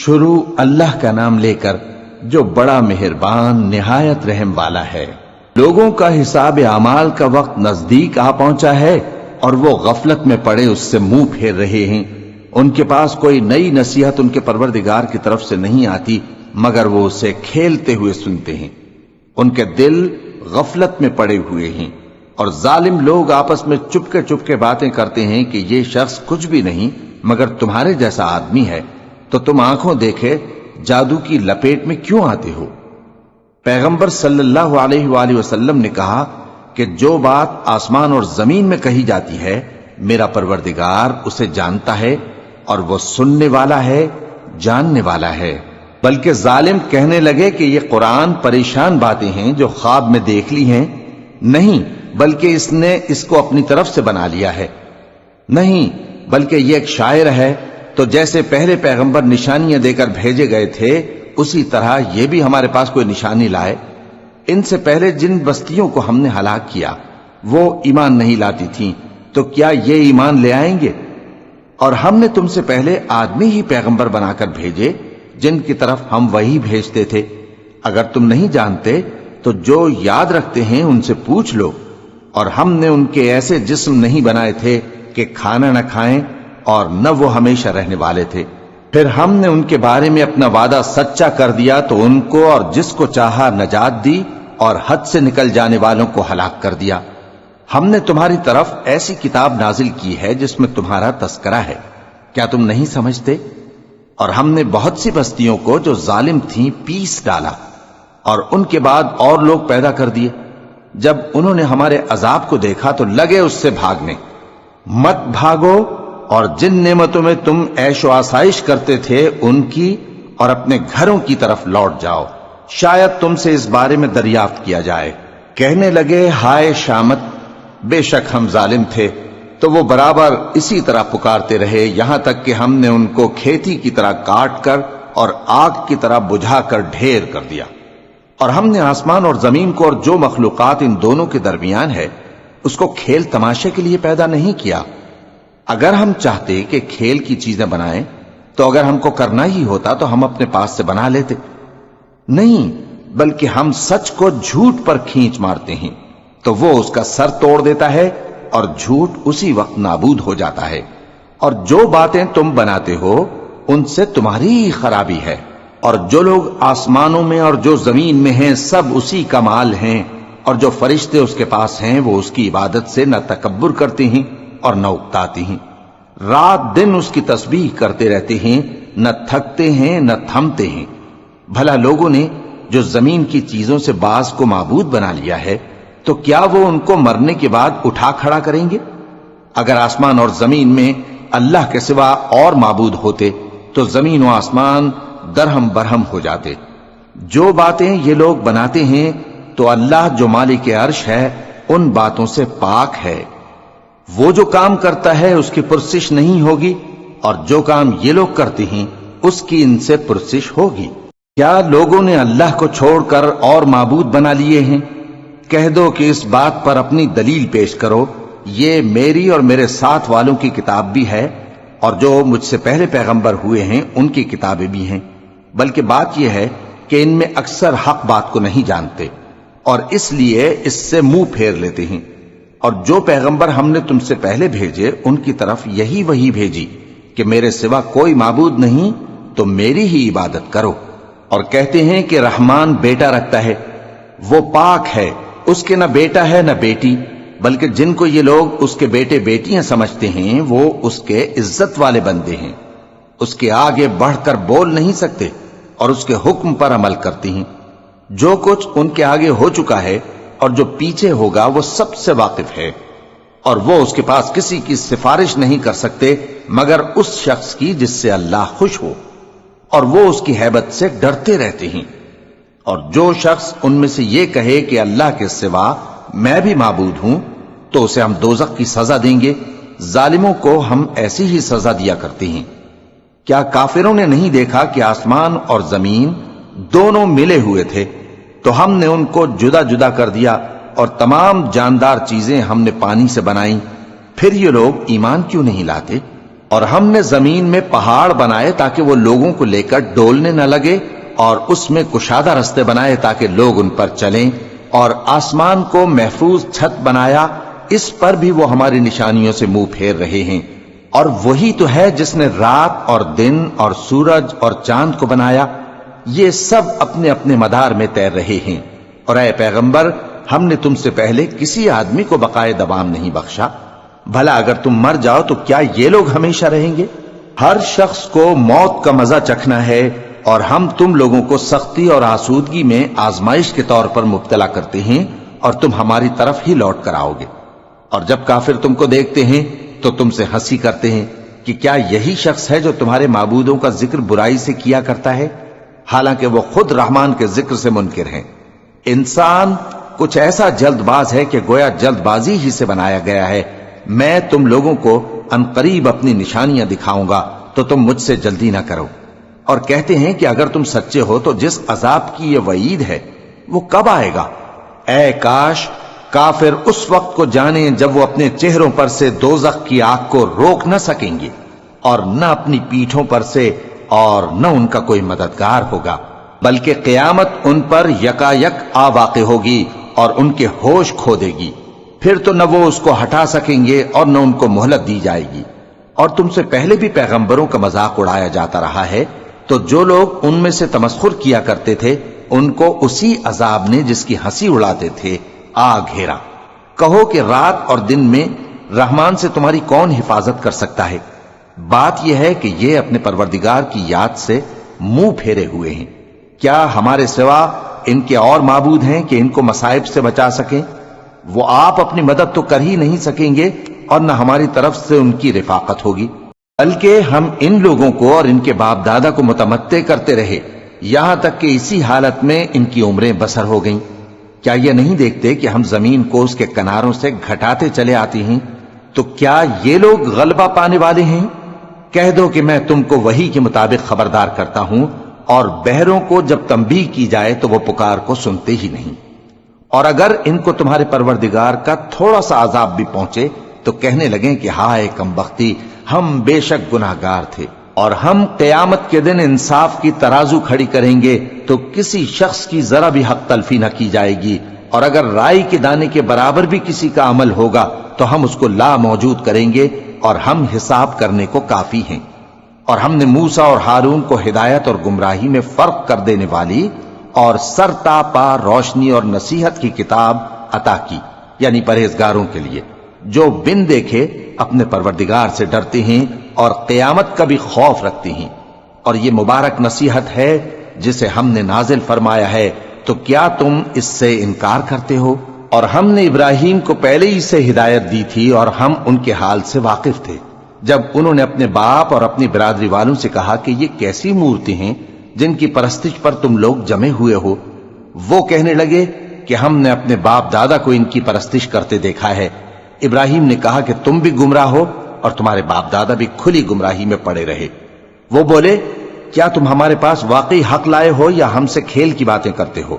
شروع اللہ کا نام لے کر جو بڑا مہربان نہایت رحم والا ہے۔ لوگوں کا حساب اعمال کا وقت نزدیک آ پہنچا ہے اور وہ غفلت میں پڑے اس سے منہ پھیر رہے ہیں۔ ان کے پاس کوئی نئی نصیحت ان کے پروردگار کی طرف سے نہیں آتی مگر وہ اسے کھیلتے ہوئے سنتے ہیں۔ ان کے دل غفلت میں پڑے ہوئے ہیں اور ظالم لوگ آپس میں چپکے باتیں کرتے ہیں کہ یہ شخص کچھ بھی نہیں مگر تمہارے جیسا آدمی ہے، تو تم آنکھوں دیکھے جادو کی لپیٹ میں کیوں آتے ہو؟ پیغمبر صلی اللہ علیہ وآلہ وسلم نے کہا کہ جو بات آسمان اور زمین میں کہی جاتی ہے میرا پروردگار اسے جانتا ہے اور وہ سننے والا ہے، جاننے والا ہے۔ بلکہ ظالم کہنے لگے کہ یہ قرآن پریشان باتیں ہیں جو خواب میں دیکھ لی ہیں، نہیں بلکہ اس نے اس کو اپنی طرف سے بنا لیا ہے، نہیں بلکہ یہ ایک شاعر ہے۔ تو جیسے پہلے پیغمبر نشانیاں دے کر بھیجے گئے تھے اسی طرح یہ بھی ہمارے پاس کوئی نشانی لائے۔ ان سے پہلے جن بستیوں کو ہم نے ہلاک کیا وہ ایمان نہیں لاتی تھیں، تو کیا یہ ایمان لے آئیں گے؟ اور ہم نے تم سے پہلے آدمی ہی پیغمبر بنا کر بھیجے جن کی طرف ہم وہی بھیجتے تھے۔ اگر تم نہیں جانتے تو جو یاد رکھتے ہیں ان سے پوچھ لو۔ اور ہم نے ان کے ایسے جسم نہیں بنائے تھے کہ کھانا نہ کھائیں اور نہ وہ ہمیشہ رہنے والے تھے۔ پھر ہم نے ان کے بارے میں اپنا وعدہ سچا کر دیا تو ان کو اور جس کو چاہا نجات دی اور حد سے نکل جانے والوں کو ہلاک کر دیا۔ ہم نے تمہاری طرف ایسی کتاب نازل کی ہے جس میں تمہارا تذکرہ ہے، کیا تم نہیں سمجھتے؟ اور ہم نے بہت سی بستیوں کو جو ظالم تھیں پیس ڈالا اور ان کے بعد اور لوگ پیدا کر دیے۔ جب انہوں نے ہمارے عذاب کو دیکھا تو لگے اس سے بھاگنے۔ مت بھاگو اور جن نعمتوں میں تم عیش و آسائش کرتے تھے ان کی اور اپنے گھروں کی طرف لوٹ جاؤ، شاید تم سے اس بارے میں دریافت کیا جائے۔ کہنے لگے ہائے شامت، بے شک ہم ظالم تھے، تو وہ برابر اسی طرح پکارتے رہے یہاں تک کہ ہم نے ان کو کھیتی کی طرح کاٹ کر اور آگ کی طرح بجھا کر ڈھیر کر دیا۔ اور ہم نے آسمان اور زمین کو اور جو مخلوقات ان دونوں کے درمیان ہے اس کو کھیل تماشے کے لیے پیدا نہیں کیا۔ اگر ہم چاہتے کہ کھیل کی چیزیں بنائیں تو اگر ہم کو کرنا ہی ہوتا تو ہم اپنے پاس سے بنا لیتے، نہیں بلکہ ہم سچ کو جھوٹ پر کھینچ مارتے ہیں تو وہ اس کا سر توڑ دیتا ہے اور جھوٹ اسی وقت نابود ہو جاتا ہے۔ اور جو باتیں تم بناتے ہو ان سے تمہاری ہی خرابی ہے، اور جو لوگ آسمانوں میں اور جو زمین میں ہیں سب اسی کا مال ہیں، اور جو فرشتے اس کے پاس ہیں وہ اس کی عبادت سے نہ تکبر کرتے ہیں اور نہ اکتاتے ہیں، رات دن اس کی تسبیح کرتے رہتے ہیں، نہ تھکتے ہیں نہ تھمتے ہیں۔ بھلا لوگوں نے جو زمین کی چیزوں سے بعض کو معبود بنا لیا ہے تو کیا وہ ان کو مرنے کے بعد اٹھا کھڑا کریں گے؟ اگر آسمان اور زمین میں اللہ کے سوا اور معبود ہوتے تو زمین و آسمان درہم برہم ہو جاتے۔ جو باتیں یہ لوگ بناتے ہیں تو اللہ جو مالک عرش ہے ان باتوں سے پاک ہے۔ وہ جو کام کرتا ہے اس کی پرسش نہیں ہوگی، اور جو کام یہ لوگ کرتے ہیں اس کی ان سے پرسش ہوگی۔ کیا لوگوں نے اللہ کو چھوڑ کر اور معبود بنا لیے ہیں؟ کہہ دو کہ اس بات پر اپنی دلیل پیش کرو، یہ میری اور میرے ساتھ والوں کی کتاب بھی ہے اور جو مجھ سے پہلے پیغمبر ہوئے ہیں ان کی کتابیں بھی ہیں۔ بلکہ بات یہ ہے کہ ان میں اکثر حق بات کو نہیں جانتے اور اس لیے اس سے منہ پھیر لیتے ہیں۔ اور جو پیغمبر ہم نے تم سے پہلے بھیجے ان کی طرف یہی وحی بھیجی کہ میرے سوا کوئی معبود نہیں تو میری ہی عبادت کرو۔ اور کہتے ہیں کہ رحمان بیٹا رکھتا ہے، وہ پاک ہے، اس کے نہ بیٹا ہے نہ بیٹی، بلکہ جن کو یہ لوگ اس کے بیٹے بیٹیاں سمجھتے ہیں وہ اس کے عزت والے بندے ہیں، اس کے آگے بڑھ کر بول نہیں سکتے اور اس کے حکم پر عمل کرتے ہیں۔ جو کچھ ان کے آگے ہو چکا ہے اور جو پیچھے ہوگا وہ سب سے واقف ہے، اور وہ اس کے پاس کسی کی سفارش نہیں کر سکتے مگر اس شخص کی جس سے اللہ خوش ہو، اور وہ اس کی ہیبت سے ڈرتے رہتے ہیں۔ اور جو شخص ان میں سے یہ کہے کہ اللہ کے سوا میں بھی معبود ہوں تو اسے ہم دوزخ کی سزا دیں گے، ظالموں کو ہم ایسی ہی سزا دیا کرتے ہیں۔ کیا کافروں نے نہیں دیکھا کہ آسمان اور زمین دونوں ملے ہوئے تھے تو ہم نے ان کو جدا جدا کر دیا اور تمام جاندار چیزیں ہم نے پانی سے بنائیں، پھر یہ لوگ ایمان کیوں نہیں لاتے؟ اور ہم نے زمین میں پہاڑ بنائے تاکہ وہ لوگوں کو لے کر ڈولنے نہ لگے، اور اس میں کشادہ رستے بنائے تاکہ لوگ ان پر چلیں، اور آسمان کو محفوظ چھت بنایا، اس پر بھی وہ ہماری نشانیوں سے منہ پھیر رہے ہیں۔ اور وہی تو ہے جس نے رات اور دن اور سورج اور چاند کو بنایا، یہ سب اپنے اپنے مدار میں تیر رہے ہیں۔ اور اے پیغمبر، ہم نے تم سے پہلے کسی آدمی کو بقائے دوام نہیں بخشا، بھلا اگر تم مر جاؤ تو کیا یہ لوگ ہمیشہ رہیں گے؟ ہر شخص کو موت کا مزہ چکھنا ہے، اور ہم تم لوگوں کو سختی اور آسودگی میں آزمائش کے طور پر مبتلا کرتے ہیں، اور تم ہماری طرف ہی لوٹ کر آؤ گے۔ اور جب کافر تم کو دیکھتے ہیں تو تم سے ہنسی کرتے ہیں کہ کیا یہی شخص ہے جو تمہارے معبودوں کا ذکر برائی سے کیا کرتا ہے، حالانکہ وہ خود رحمان کے ذکر سے منکر ہیں۔ انسان کچھ ایسا جلد باز ہے کہ گویا جلد بازی ہی سے بنایا گیا ہے۔ میں تم لوگوں کو عنقریب اپنی نشانیاں دکھاؤں گا تو تم مجھ سے جلدی نہ کرو۔ اور کہتے ہیں کہ اگر تم سچے ہو تو جس عذاب کی یہ وعید ہے وہ کب آئے گا؟ اے کاش کافر اس وقت کو جانیں جب وہ اپنے چہروں پر سے دوزخ کی آگ کو روک نہ سکیں گے، اور نہ اپنی پیٹھوں پر سے، اور نہ ان کا کوئی مددگار ہوگا، بلکہ قیامت ان پر یکا یک آ واقع ہوگی اور ان کے ہوش کھو دے گی۔ پھر تو نہ وہ اس کو ہٹا سکیں گے اور نہ ان کو مہلت دی جائے گی۔ اور تم سے پہلے بھی پیغمبروں کا مذاق اڑایا جاتا رہا ہے، تو جو لوگ ان میں سے تمسخر کیا کرتے تھے ان کو اسی عذاب نے جس کی ہنسی اڑاتے تھے آ گھیرا۔ کہو کہ رات اور دن میں رحمان سے تمہاری کون حفاظت کر سکتا ہے؟ بات یہ ہے کہ یہ اپنے پروردگار کی یاد سے منہ پھیرے ہوئے ہیں۔ کیا ہمارے سوا ان کے اور معبود ہیں کہ ان کو مصائب سے بچا سکیں؟ وہ آپ اپنی مدد تو کر ہی نہیں سکیں گے، اور نہ ہماری طرف سے ان کی رفاقت ہوگی، بلکہ ہم ان لوگوں کو اور ان کے باپ دادا کو متمتع کرتے رہے، یہاں تک کہ اسی حالت میں ان کی عمریں بسر ہو گئیں۔ کیا یہ نہیں دیکھتے کہ ہم زمین کو اس کے کناروں سے گھٹاتے چلے آتے ہیں؟ تو کیا یہ لوگ غلبہ پانے والے ہیں؟ کہہ دو کہ میں تم کو وحی کے مطابق خبردار کرتا ہوں، اور بہروں کو جب تنبیہ کی جائے تو وہ پکار کو سنتے ہی نہیں۔ اور اگر ان کو تمہارے پروردگار کا تھوڑا سا عذاب بھی پہنچے تو کہنے لگیں کہ ہائے کمبختی، ہم بے شک گناہگار تھے۔ اور ہم قیامت کے دن انصاف کی ترازو کھڑی کریں گے تو کسی شخص کی ذرا بھی حق تلفی نہ کی جائے گی، اور اگر رائی کے دانے کے برابر بھی کسی کا عمل ہوگا تو ہم اس کو لا موجود کریں گے، اور ہم حساب کرنے کو کافی ہیں۔ اور ہم نے موسیٰ اور ہارون کو ہدایت اور گمراہی میں فرق کر دینے والی اور سر تا پا روشنی اور نصیحت کی کتاب عطا کی، یعنی پرہیزگاروں کے لیے جو بن دیکھے اپنے پروردگار سے ڈرتے ہیں اور قیامت کا بھی خوف رکھتے ہیں۔ اور یہ مبارک نصیحت ہے جسے ہم نے نازل فرمایا ہے، تو کیا تم اس سے انکار کرتے ہو؟ اور ہم نے ابراہیم کو پہلے ہی سے ہدایت دی تھی، اور ہم ان کے حال سے واقف تھے جب انہوں نے اپنے باپ اور اپنی برادری والوں سے کہا کہ یہ کیسی مورتی ہیں جن کی پرستش پر تم لوگ جمے ہوئے ہو۔ وہ کہنے لگے کہ ہم نے اپنے باپ دادا کو ان کی پرستش کرتے دیکھا ہے۔ ابراہیم نے کہا کہ تم بھی گمراہ ہو اور تمہارے باپ دادا بھی کھلی گمراہی میں پڑے رہے۔ وہ بولے کیا تم ہمارے پاس واقعی حق لائے ہو یا ہم سے کھیل کی باتیں کرتے ہو؟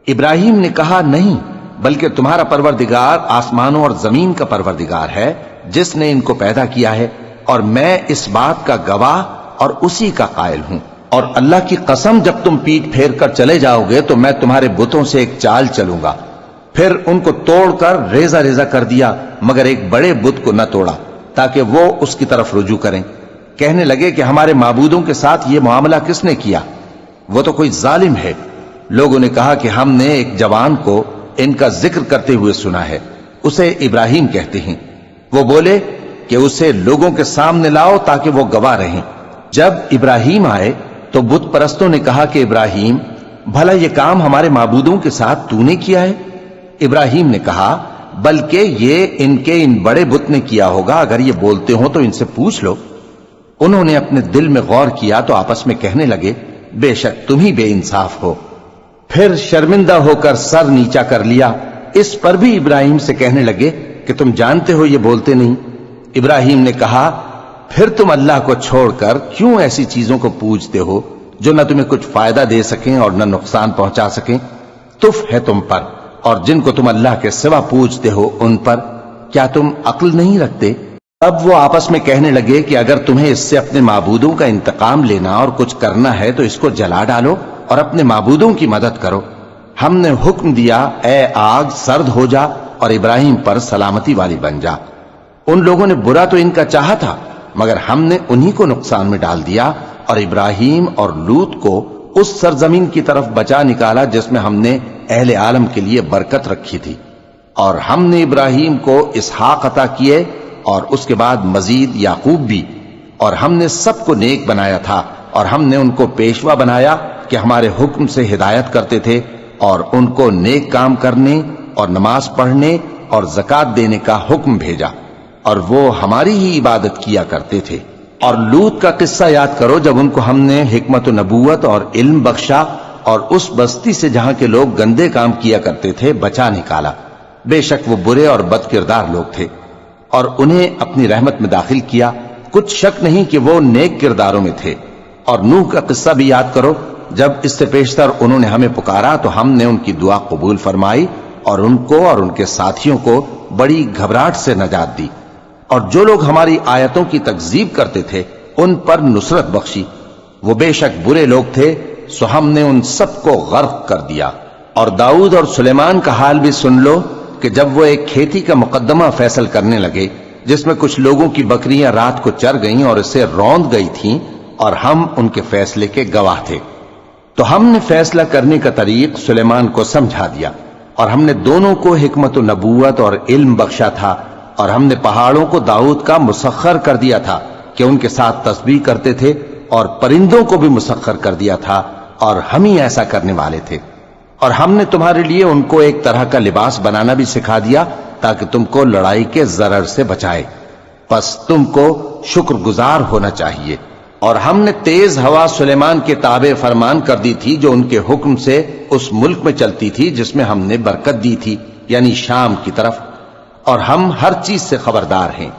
ابراہیم نے کہا نہیں، بلکہ تمہارا پروردگار آسمانوں اور زمین کا پروردگار ہے جس نے ان کو پیدا کیا ہے، اور میں اس بات کا گواہ اور اسی کا قائل ہوں۔ اور اللہ کی قسم جب تم پیٹ پھیر کر چلے جاؤ گے تو میں تمہارے بتوں سے ایک چال چلوں گا۔ پھر ان کو توڑ کر ریزہ ریزہ کر دیا، مگر ایک بڑے بت کو نہ توڑا تاکہ وہ اس کی طرف رجوع کریں۔ کہنے لگے کہ ہمارے معبودوں کے ساتھ یہ معاملہ کس نے کیا؟ وہ تو کوئی ظالم ہے۔ لوگوں نے کہا کہ ہم نے ایک جوان کو ان کا ذکر کرتے ہوئے سنا ہے، اسے ابراہیم کہتے ہیں۔ وہ بولے کہ اسے لوگوں کے سامنے لاؤ تاکہ وہ گواہ رہیں۔ جب ابراہیم آئے تو بت پرستوں نے کہا کہ ابراہیم، بھلا یہ کام ہمارے معبودوں کے ساتھ تو نے کیا ہے؟ ابراہیم نے کہا بلکہ یہ ان بڑے بت نے کیا ہوگا، اگر یہ بولتے ہوں تو ان سے پوچھ لو۔ انہوں نے اپنے دل میں غور کیا تو آپس میں کہنے لگے بے شک تم ہی بے انصاف ہو۔ پھر شرمندہ ہو کر سر نیچا کر لیا۔ اس پر بھی ابراہیم سے کہنے لگے کہ تم جانتے ہو یہ بولتے نہیں۔ ابراہیم نے کہا پھر تم اللہ کو چھوڑ کر کیوں ایسی چیزوں کو پوجتے ہو جو نہ تمہیں کچھ فائدہ دے سکیں اور نہ نقصان پہنچا سکیں؟ تف ہے تم پر اور جن کو تم اللہ کے سوا پوجتے ہو ان پر، کیا تم عقل نہیں رکھتے؟ اب وہ آپس میں کہنے لگے کہ اگر تمہیں اس سے اپنے معبودوں کا انتقام لینا اور کچھ کرنا ہے تو اس کو جلا ڈالو اور اپنے معبودوں کی مدد کرو۔ ہم نے حکم دیا اے آگ سرد ہو جا اور ابراہیم پر سلامتی والی بن جا۔ ان لوگوں نے برا تو ان کا چاہا تھا، مگر ہم نے انہی کو نقصان میں ڈال دیا اور ابراہیم اور لوط کو اس سرزمین کی طرف بچا نکالا جس میں ہم نے اہل عالم کے لیے برکت رکھی تھی۔ اور ہم نے ابراہیم کو اسحاق عطا کیے اور اس کے بعد مزید یعقوب بھی، اور ہم نے سب کو نیک بنایا تھا، اور ہم نے ان کو پیشوا بنایا کہ ہمارے حکم سے ہدایت کرتے تھے، اور ان کو نیک کام کرنے اور نماز پڑھنے اور زکوٰۃ دینے کا حکم بھیجا، اور وہ ہماری ہی عبادت کیا کرتے تھے۔ اور لوط کا قصہ یاد کرو جب ان کو ہم نے حکمت و نبوت اور علم بخشا اور اس بستی سے جہاں کے لوگ گندے کام کیا کرتے تھے بچا نکالا۔ بے شک وہ برے اور بد کردار لوگ تھے، اور انہیں اپنی رحمت میں داخل کیا، کچھ شک نہیں کہ وہ نیک کرداروں میں تھے۔ اور نوح کا قصہ بھی یاد کرو جب اس سے پیشتر انہوں نے ہمیں پکارا تو ہم نے ان کی دعا قبول فرمائی اور ان کو اور ان کے ساتھیوں کو بڑی گھبراہٹ سے نجات دی، اور جو لوگ ہماری آیتوں کی تکذیب کرتے تھے ان پر نصرت بخشی۔ وہ بے شک برے لوگ تھے، سو ہم نے ان سب کو غرق کر دیا۔ اور داؤد اور سلیمان کا حال بھی سن لو کہ جب وہ ایک کھیتی کا مقدمہ فیصل کرنے لگے جس میں کچھ لوگوں کی بکریاں رات کو چر گئیں اور اسے روند گئی تھیں، اور ہم ان کے فیصلے کے گواہ تھے، تو ہم نے فیصلہ کرنے کا طریق سلیمان کو سمجھا دیا، اور ہم نے دونوں کو حکمت و نبوت اور علم بخشا تھا، اور ہم نے پہاڑوں کو داؤد کا مسخر کر دیا تھا کہ ان کے ساتھ تسبیح کرتے تھے، اور پرندوں کو بھی مسخر کر دیا تھا، اور ہم ہی ایسا کرنے والے تھے۔ اور ہم نے تمہارے لیے ان کو ایک طرح کا لباس بنانا بھی سکھا دیا تاکہ تم کو لڑائی کے ضرر سے بچائے، پس تم کو شکر گزار ہونا چاہیے۔ اور ہم نے تیز ہوا سلیمان کے تابع فرمان کر دی تھی جو ان کے حکم سے اس ملک میں چلتی تھی جس میں ہم نے برکت دی تھی، یعنی شام کی طرف، اور ہم ہر چیز سے خبردار ہیں۔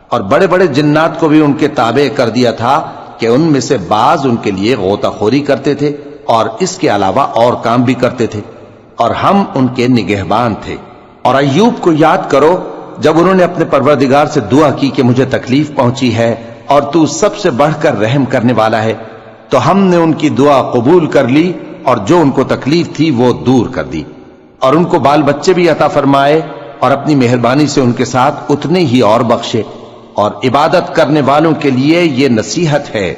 اور بڑے بڑے جنات کو بھی ان کے تابع کر دیا تھا کہ ان میں سے بعض ان کے لیے غوطہ خوری کرتے تھے اور اس کے علاوہ اور کام بھی کرتے تھے، اور ہم ان کے نگہبان تھے۔ اور ایوب کو یاد کرو جب انہوں نے اپنے پروردگار سے دعا کی کہ مجھے تکلیف پہنچی ہے اور تو سب سے بڑھ کر رحم کرنے والا ہے، تو ہم نے ان کی دعا قبول کر لی اور جو ان کو تکلیف تھی وہ دور کر دی، اور ان کو بال بچے بھی عطا فرمائے، اور اپنی مہربانی سے ان کے ساتھ اتنے ہی اور بخشے۔ اور عبادت کرنے والوں کے لیے یہ نصیحت ہے۔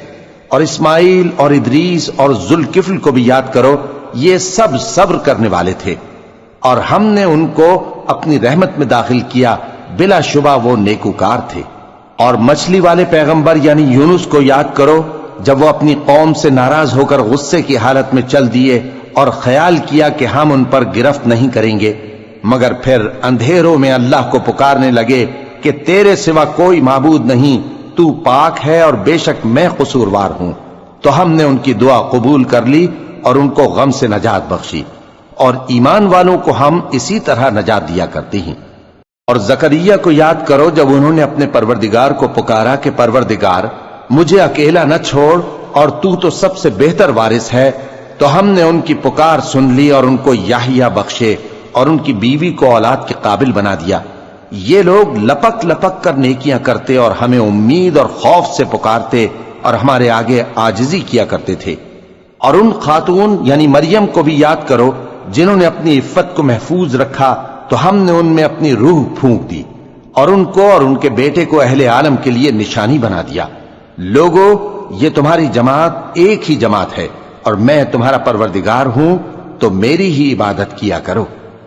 اور اسماعیل اور ادریس اور ذوالکفل کو بھی یاد کرو، یہ سب صبر کرنے والے تھے، اور ہم نے ان کو اپنی رحمت میں داخل کیا، بلا شبہ وہ نیکوکار تھے۔ اور مچھلی والے پیغمبر یعنی یونس کو یاد کرو جب وہ اپنی قوم سے ناراض ہو کر غصے کی حالت میں چل دیے اور خیال کیا کہ ہم ان پر گرفت نہیں کریں گے، مگر پھر اندھیروں میں اللہ کو پکارنے لگے کہ تیرے سوا کوئی معبود نہیں، تو پاک ہے اور بے شک میں قصوروار ہوں، تو ہم نے ان کی دعا قبول کر لی اور ان کو غم سے نجات بخشی، اور ایمان والوں کو ہم اسی طرح نجات دیا کرتے ہیں۔ اور زکریا کو یاد کرو جب انہوں نے اپنے پروردگار کو پکارا کہ پروردگار مجھے اکیلا نہ چھوڑ اور تو سب سے بہتر وارث ہے، تو ہم نے ان کی پکار سن لی اور ان کو یحییٰ بخشے اور ان کی بیوی کو اولاد کے قابل بنا دیا۔ یہ لوگ لپک لپک کر نیکیاں کرتے اور ہمیں امید اور خوف سے پکارتے اور ہمارے آگے عاجزی کیا کرتے تھے۔ اور ان خاتون یعنی مریم کو بھی یاد کرو جنہوں نے اپنی عفت کو محفوظ رکھا، تو ہم نے ان میں اپنی روح پھونک دی اور ان کو اور ان کے بیٹے کو اہل عالم کے لیے نشانی بنا دیا۔ لوگو، یہ تمہاری جماعت ایک ہی جماعت ہے اور میں تمہارا پروردگار ہوں، تو میری ہی عبادت کیا کرو۔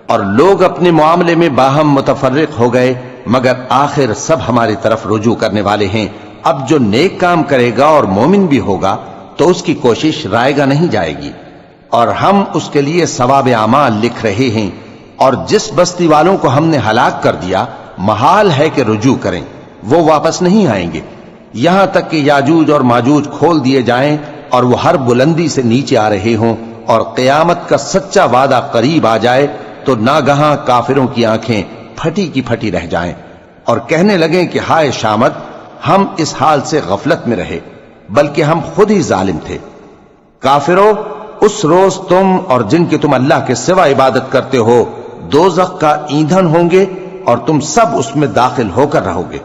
اور لوگ اپنے معاملے میں باہم متفرق ہو گئے، مگر آخر سب ہماری طرف رجوع کرنے والے ہیں۔ اب جو نیک کام کرے گا اور مومن بھی ہوگا تو اس کی کوشش رائے گا نہیں جائے گی، اور ہم اس کے لیے ثواب اعمال لکھ رہے ہیں۔ اور جس بستی والوں کو ہم نے ہلاک کر دیا، محال ہے کہ رجوع کریں، وہ واپس نہیں آئیں گے، یہاں تک کہ یاجوج اور ماجوج کھول دیے جائیں اور وہ ہر بلندی سے نیچے آ رہے ہوں، اور قیامت کا سچا وعدہ قریب آ جائے تو ناگہاں کافروں کی آنکھیں پھٹی کی پھٹی رہ جائیں اور کہنے لگیں کہ ہائے شامت، ہم اس حال سے غفلت میں رہے، بلکہ ہم خود ہی ظالم تھے۔ کافروں، اس روز تم اور جن کی تم اللہ کے سوا عبادت کرتے ہو دوزخ کا ایندھن ہوں گے، اور تم سب اس میں داخل ہو کر رہو گے۔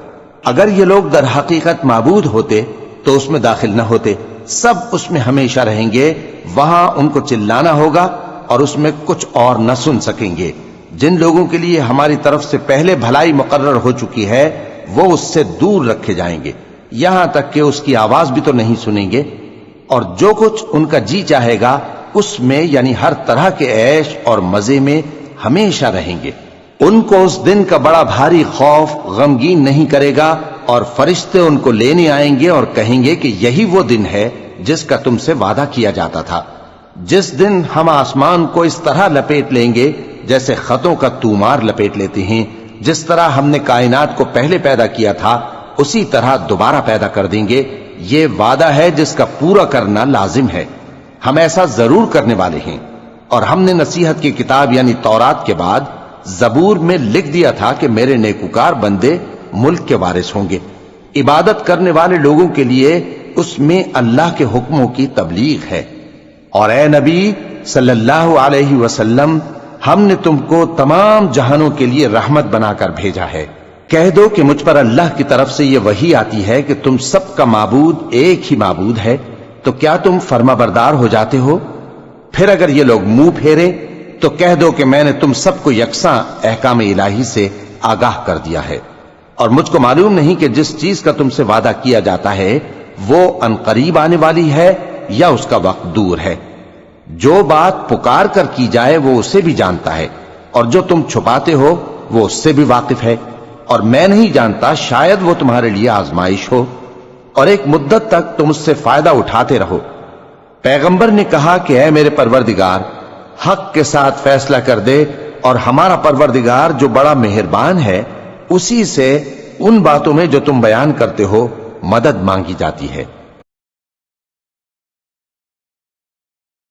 اگر یہ لوگ در حقیقت معبود ہوتے تو اس میں داخل نہ ہوتے، سب اس میں ہمیشہ رہیں گے، وہاں ان کو چلانا ہوگا اور اس میں کچھ اور نہ سن سکیں گے۔ جن لوگوں کے لیے ہماری طرف سے پہلے بھلائی مقرر ہو چکی ہے وہ اس سے دور رکھے جائیں گے، یہاں تک کہ اس کی آواز بھی تو نہیں سنیں گے، اور جو کچھ ان کا جی چاہے گا اس میں یعنی ہر طرح کے عیش اور مزے میں ہمیشہ رہیں گے۔ ان کو اس دن کا بڑا بھاری خوف غمگین نہیں کرے گا، اور فرشتے ان کو لینے آئیں گے اور کہیں گے کہ یہی وہ دن ہے جس کا تم سے وعدہ کیا جاتا تھا، جس دن ہم آسمان کو اس طرح لپیٹ لیں گے جیسے خطوں کا تومار لپیٹ لیتے ہیں، جس طرح ہم نے کائنات کو پہلے پیدا کیا تھا اسی طرح دوبارہ پیدا کر دیں گے۔ یہ وعدہ ہے جس کا پورا کرنا لازم ہے، ہم ایسا ضرور کرنے والے ہیں۔ اور ہم نے نصیحت کی کتاب یعنی تورات کے بعد زبور میں لکھ دیا تھا کہ میرے نیکوکار بندے ملک کے وارث ہوں گے۔ عبادت کرنے والے لوگوں کے لیے اس میں اللہ کے حکموں کی تبلیغ ہے۔ اور اے نبی صلی اللہ علیہ وسلم، ہم نے تم کو تمام جہانوں کے لیے رحمت بنا کر بھیجا ہے۔ کہہ دو کہ مجھ پر اللہ کی طرف سے یہ وحی آتی ہے کہ تم سب کا معبود ایک ہی معبود ہے، تو کیا تم فرما بردار ہو جاتے ہو؟ پھر اگر یہ لوگ منہ پھیرے تو کہہ دو کہ میں نے تم سب کو یکساں احکام الہی سے آگاہ کر دیا ہے، اور مجھ کو معلوم نہیں کہ جس چیز کا تم سے وعدہ کیا جاتا ہے وہ ان قریب آنے والی ہے یا اس کا وقت دور ہے۔ جو بات پکار کر کی جائے وہ اسے بھی جانتا ہے، اور جو تم چھپاتے ہو وہ اس سے بھی واقف ہے، اور میں نہیں جانتا شاید وہ تمہارے لیے آزمائش ہو، اور ایک مدت تک تم اس سے فائدہ اٹھاتے رہو۔ پیغمبر نے کہا کہ اے میرے پروردگار، حق کے ساتھ فیصلہ کر دے، اور ہمارا پروردگار جو بڑا مہربان ہے اسی سے ان باتوں میں جو تم بیان کرتے ہو مدد مانگی جاتی ہے۔